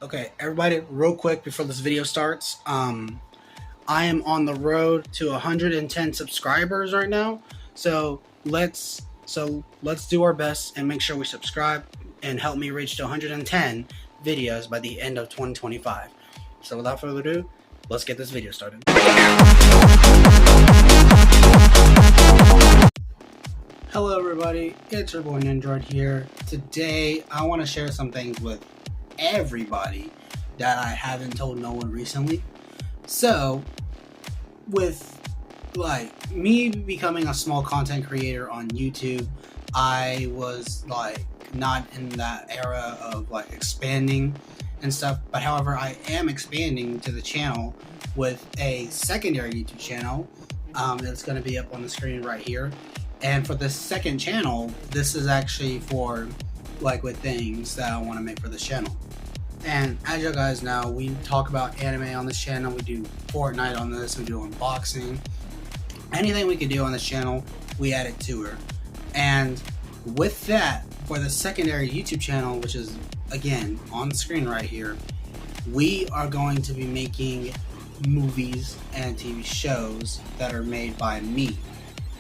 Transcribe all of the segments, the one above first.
Okay, everybody, real quick before this video starts, I am on the road to 110 subscribers right now. So let's do our best and make sure we subscribe and help me reach to 110 videos by the end of 2025. So without further ado, let's get this video started. Hello everybody, it's your boy Nindroid here. Today I want to share some things with everybody that I haven't told no one recently. So with me becoming a small content creator on YouTube, I was not in that era of expanding and stuff, but however I am expanding to the channel with a secondary YouTube channel that's going to be up on the screen right here. And for the second channel, this is actually for with things that I want to make for this channel. And as you guys know, we talk about anime on this channel, we do Fortnite on this, we do unboxing. Anything we could do on this channel, we add it to her. And with that, for the secondary YouTube channel, which is again on the screen right here, we are going to be making movies and TV shows that are made by me.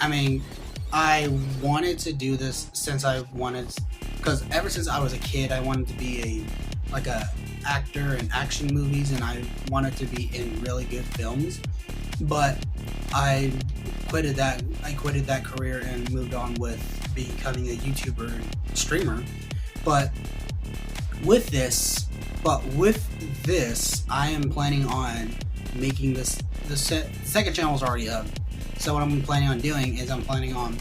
I mean, I wanted to do this because ever since I was a kid, I wanted to be a actor in action movies, and I wanted to be in really good films. But I quitted that career and moved on with becoming a YouTuber and streamer. But with this, I am planning on making this. The second channel is already up. So what I'm planning on doing is I'm planning on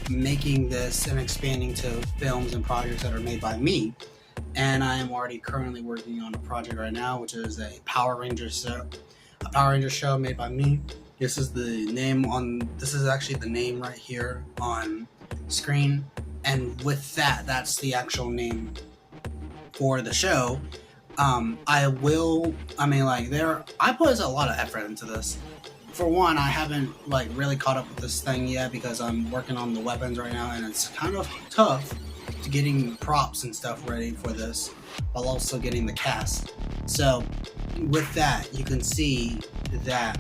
making this and expanding to films and projects that are made by me. And I am already currently working on a project right now, which is a Power Rangers show made by me. This is actually the name right here on screen. And with that, that's the actual name for the show. I put a lot of effort into this. For one, I haven't really caught up with this thing yet because I'm working on the weapons right now, and it's kind of tough to getting props and stuff ready for this while also getting the cast. So with that, you can see that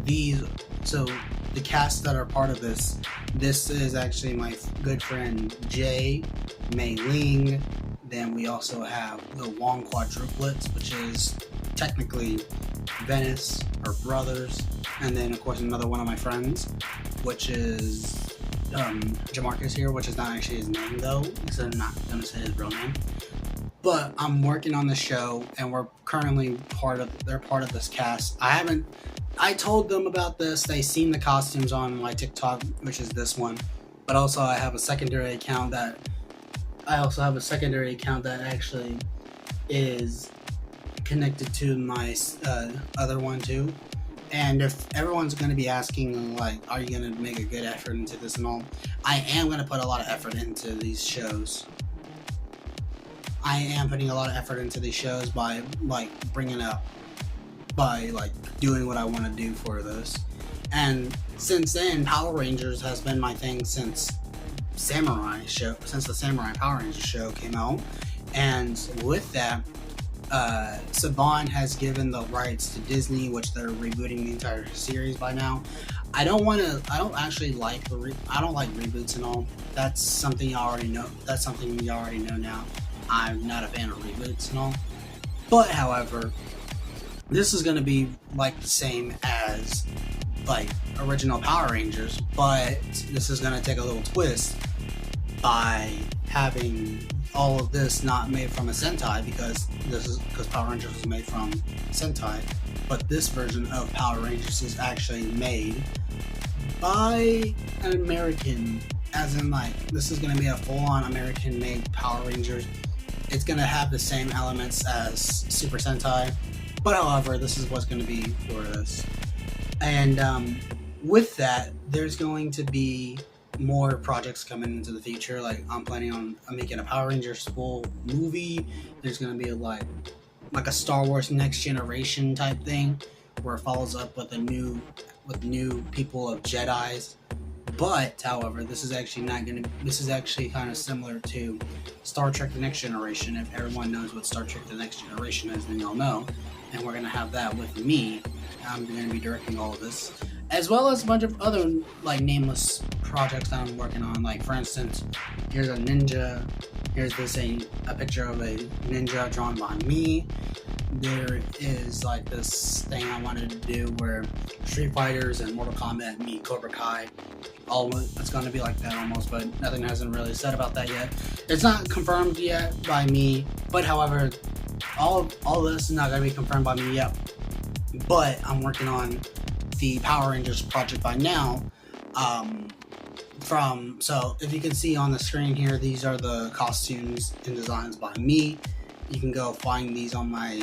the cast that are part of this is actually my good friend Jay, Mei Ling. Then we also have the Wong quadruplets, which is technically Venice, her brothers, and then of course another one of my friends, which is Jamarcus here, which is not actually his name though, because I'm not gonna say his real name. But I'm working on the show, and we're currently they're part of this cast. I told them about this. They seen the costumes on my TikTok, which is this one. But also I have a secondary account that actually is connected to my other one too. And if everyone's going to be asking are you going to make a good effort into this and all, I am going to put a lot of effort into these shows. I am putting a lot of effort into these shows by doing what I want to do for this. And since then, Power Rangers has been my thing since the Samurai Power Rangers show came out. And with that, Saban has given the rights to Disney, which they're rebooting the entire series by now. I don't like reboots and all. That's something you already know. That's something you already know now. I'm not a fan of reboots and all. But however, this is going to be the same as original Power Rangers, but this is going to take a little twist by having all of this not made from a Sentai, because Power Rangers was made from Sentai, but this version of Power Rangers is actually made by an American, as in this is going to be a full-on American-made Power Rangers. It's going to have the same elements as Super Sentai, but however, this is what's going to be for this. And with that, there's going to be more projects coming into the future. I'm planning on making a Power Rangers full movie. There's going to be a Star Wars Next Generation type thing, where it follows up with new people of Jedis. But, however, this is actually kind of similar to Star Trek The Next Generation. If everyone knows what Star Trek The Next Generation is, then you'll know. And we're going to have that with me. I'm going to be directing all of this, as well as a bunch of other, like, nameless projects that I'm working on. Like, for instance, here's a ninja. Here's a picture of a ninja drawn by me. There is, like, this thing I wanted to do where Street Fighters and Mortal Kombat meet Cobra Kai. It's going to be like that almost, but nothing hasn't really said about that yet. It's not confirmed yet by me, but however, all this is not going to be confirmed by me yet. But I'm working on the Power Rangers project by now. So if you can see on the screen here, these are the costumes and designs by me. You can go find these on my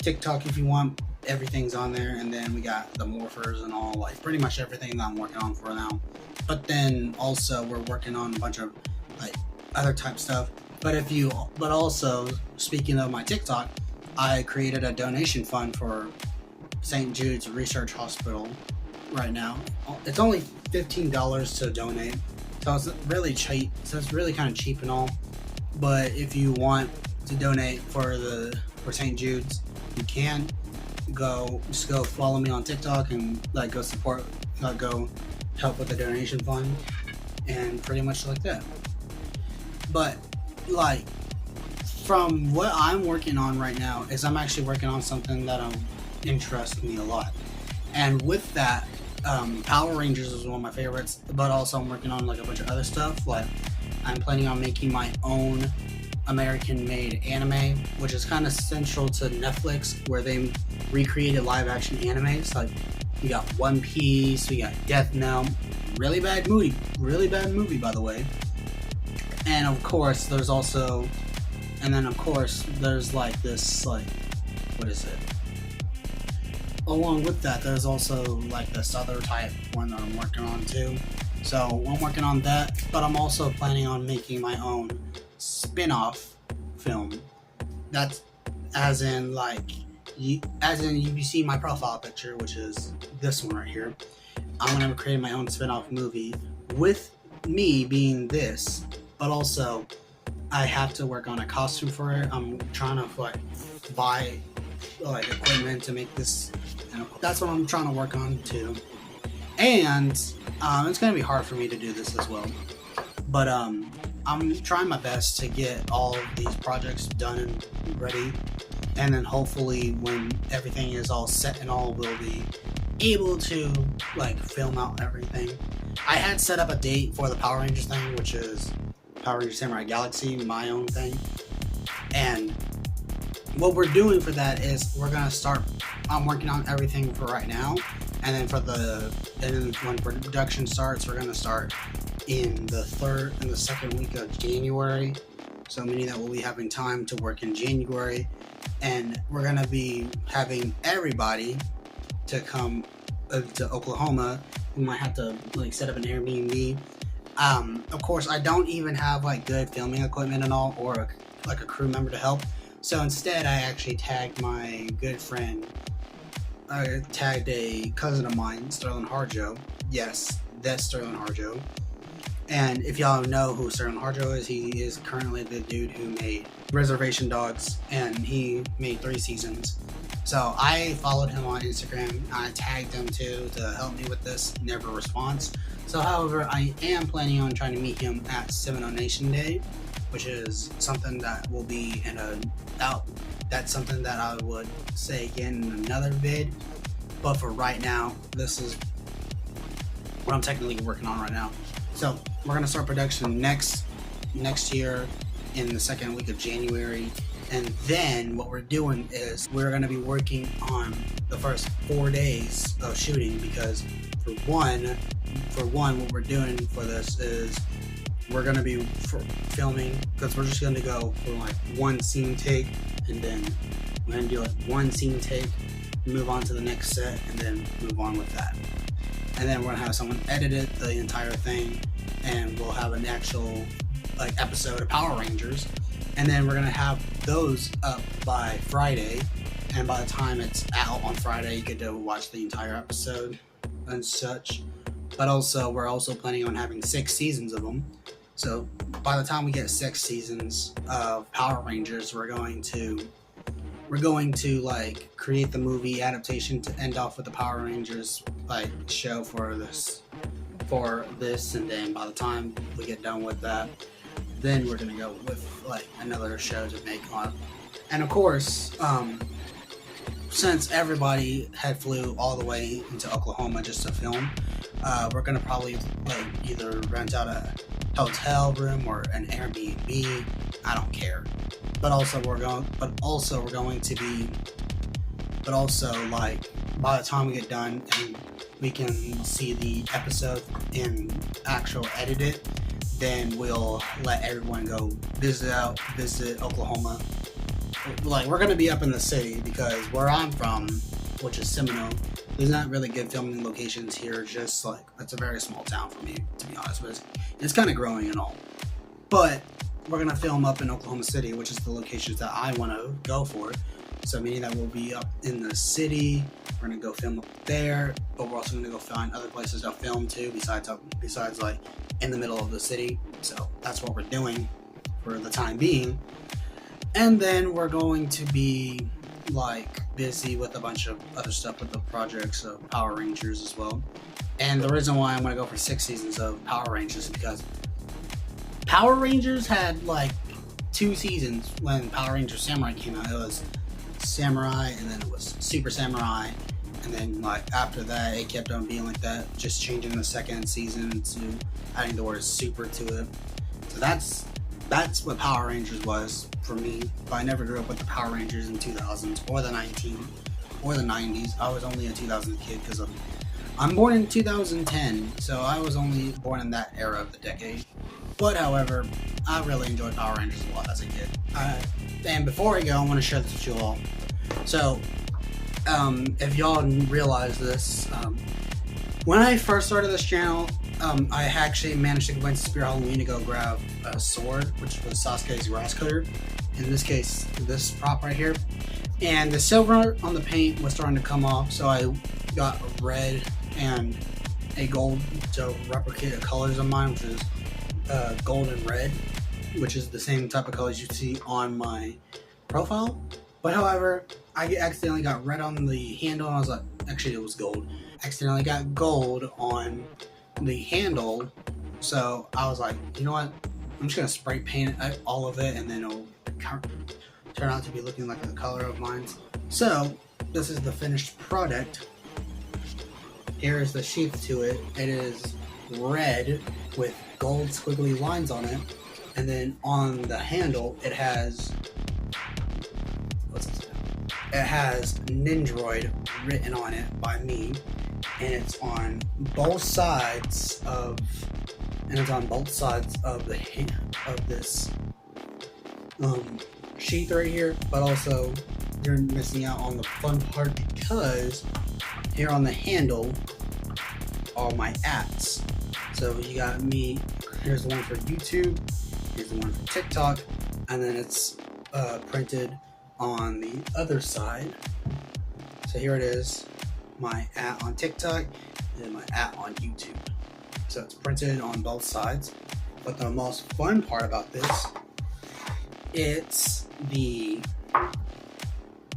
TikTok if you want. Everything's on there, and then we got the morphers and all, like, pretty much everything that I'm working on for now. But then also we're working on a bunch of, like, other type stuff. But also, speaking of my TikTok, I created a donation fund for St. Jude's Research Hospital right now. It's only $15 to donate, so it's really cheap. So it's really kind of cheap and all. But if you want to donate for St. Jude's, you can just go follow me on TikTok and, like, go help with the donation fund, and pretty much like that. But, like, from what I'm working on right now is I'm actually working on something that interests me a lot. And with that, Power Rangers is one of my favorites, but also I'm working on, like, a bunch of other stuff. Like, I'm planning on making my own American-made anime, which is kind of central to Netflix, where they recreated live-action animes. Like, we got One Piece, we got Death Note, really bad movie, by the way. And of course, there's like this, like, what is it? Along with that, there's also, like, this other type one that I'm working on too. So I'm working on that, but I'm also planning on making my own spin-off film. That's as in you see my profile picture, which is this one right here. I'm gonna create my own spin-off movie with me being this, but also I have to work on a costume for it. I'm trying to, like, buy, like, equipment to make this. That's what I'm trying to work on too. And it's gonna be hard for me to do this as well, but I'm trying my best to get all of these projects done and ready, and then hopefully when everything is all set and all, we'll be able to, like, film out everything. I had set up a date for the Power Rangers thing, which is Power Rangers Samurai Galaxy, my own thing. And what we're doing for that is I'm working on everything for right now, and then when production starts, we're gonna start in the second week of January. So meaning that we'll be having time to work in January, and we're gonna be having everybody to come to Oklahoma. We might have to, like, set up an Airbnb. Of course, I don't even have, like, good filming equipment and all, or a crew member to help. So instead, I actually tagged my good friend. I tagged a cousin of mine, Sterling Harjo. Yes, that's Sterling Harjo. And if y'all know who Sterling Harjo is, he is currently the dude who made Reservation Dogs, and he made 3 seasons. So I followed him on Instagram. I tagged him too to help me with this. Never response. So, however, I am planning on trying to meet him at Seminole Nation Day, which is something that will be that's something that I would say again in another vid. But for right now, this is what I'm technically working on right now. So we're gonna start production next year in the second week of January, and then what we're doing is we're gonna be working on the first 4 days of shooting, because for one, what we're doing for this is we're gonna be filming, because we're just gonna go for, like, one scene take, and then we're gonna do, like, one scene take, move on to the next set, and then move on with that. And then we're gonna have someone edit it, the entire thing, and we'll have an actual, like, episode of Power Rangers, and then we're gonna have those up by Friday, and by the time it's out on Friday, you get to watch the entire episode and such. But also, we're also planning on having 6 seasons of them. So by the time we get 6 seasons of Power Rangers, we're going to like create the movie adaptation to end off with the Power Rangers like show for this, and then by the time we get done with that, then we're gonna go with like another show to make on. And of course, since everybody had flew all the way into Oklahoma just to film, we're gonna probably like either rent out a hotel room or an Airbnb. I don't care. But also like by the time we get done and we can see the episode in actual edited, then we'll let everyone go visit Oklahoma. Like, we're gonna be up in the city because where I'm from, which is Seminole, there's not really good filming locations here. Just like, it's a very small town for me, to be honest, but it's kind of growing and all. But we're gonna film up in Oklahoma City, which is the locations that I want to go for. So meaning that we'll be up in the city. We're gonna go film up there, but we're also gonna go find other places to film too, besides like in the middle of the city. So that's what we're doing for the time being. And then we're going to be like busy with a bunch of other stuff with the projects of Power Rangers as well. And the reason why I'm gonna go for 6 seasons of Power Rangers is because Power Rangers had like 2 seasons when Power Rangers Samurai came out. It was Samurai, and then it was Super Samurai, and then like after that it kept on being like that, just changing the second season to adding the word super to it. So that's what Power Rangers was for me. But I never grew up with the Power Rangers in the 2000s or the 90s. I was only a 2000 kid because I'm born in 2010, so I was only born in that era of the decade. But however, I really enjoyed Power Rangers a lot as a kid. And before I go, I want to share this with you all. So, if y'all didn't realize this, when I first started this channel, I actually managed to convince Spirit Halloween to go grab a sword, which was Sasuke's grass cutter. In this case, this prop right here. And the silver on the paint was starting to come off, so I got a red and a gold to replicate the colors of mine, which is gold and red, which is the same type of colors you see on my profile. But however, I accidentally got red on the handle, and I was like, actually it was gold. I accidentally got gold on the handle, so I was like, you know what? I'm just gonna spray paint all of it, and then it'll turn out to be looking like the color of mine. So this is the finished product. Here is the sheath to it. It is red with gold squiggly lines on it, and then on the handle it has Nendoroid written on it by me, and it's on both sides of this sheath right here. But also you're missing out on the fun part, because here on the handle are my @s. So you got me, here's the one for YouTube, here's the one for TikTok, and then it's printed on the other side. So here it is, my @ on TikTok and my @ on YouTube. So it's printed on both sides. But the most fun part about this, it's the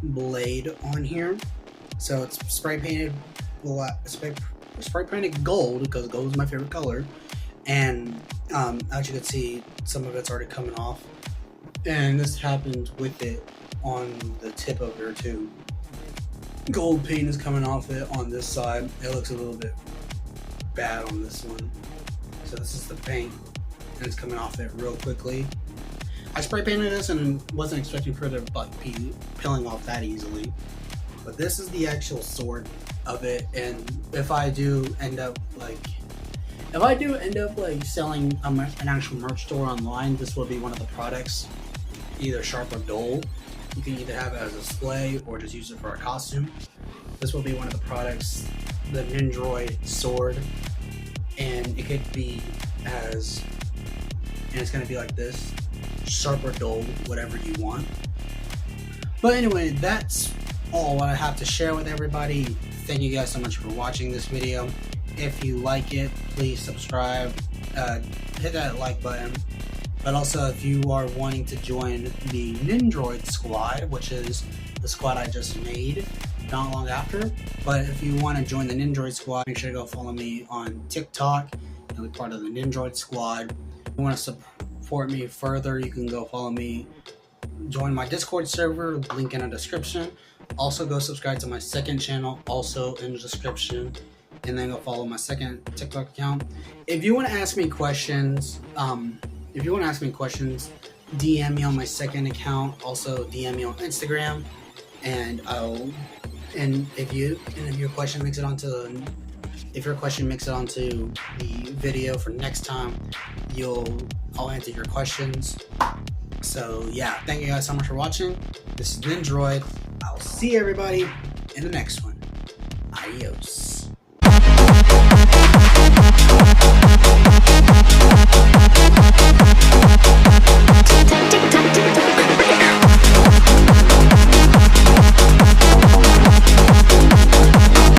blade on here. So it's spray painted gold, because gold is my favorite color. And as you can see, some of it's already coming off. And this happens with it on the tip of here too. Gold paint is coming off it on this side. It looks a little bit bad on this one. So this is the paint, and it's coming off it real quickly. I spray painted this and wasn't expecting for it to be peeling off that easily. But this is the actual sword of it, and if I do end up selling an actual merch store online, this will be one of the products, either sharp or dull. You can either have it as a display or just use it for a costume. This will be one of the products, the Nendoroid sword, and it could be and it's going to be like this, sharp or dull, whatever you want. But anyway, that's all what I have to share with everybody. Thank you guys so much for watching this video. If you like it, please subscribe, hit that like button. But also, if you are wanting to join the Nindroid squad, which is the squad I just made not long after, but if you want to join the Nindroid squad, make sure to go follow me on TikTok and be part of the Nindroid squad. If you want to support me further, you can go follow me, join my Discord server, link in the description. Also, go subscribe to my second channel, also in the description, and then go follow my second TikTok account. If you want to ask me questions, DM me on my second account. Also, DM me on Instagram, and if your question makes it onto the video for next time, I'll answer your questions. So yeah, thank you guys so much for watching. This is Nindroid. I'll see everybody in the next one. Adios.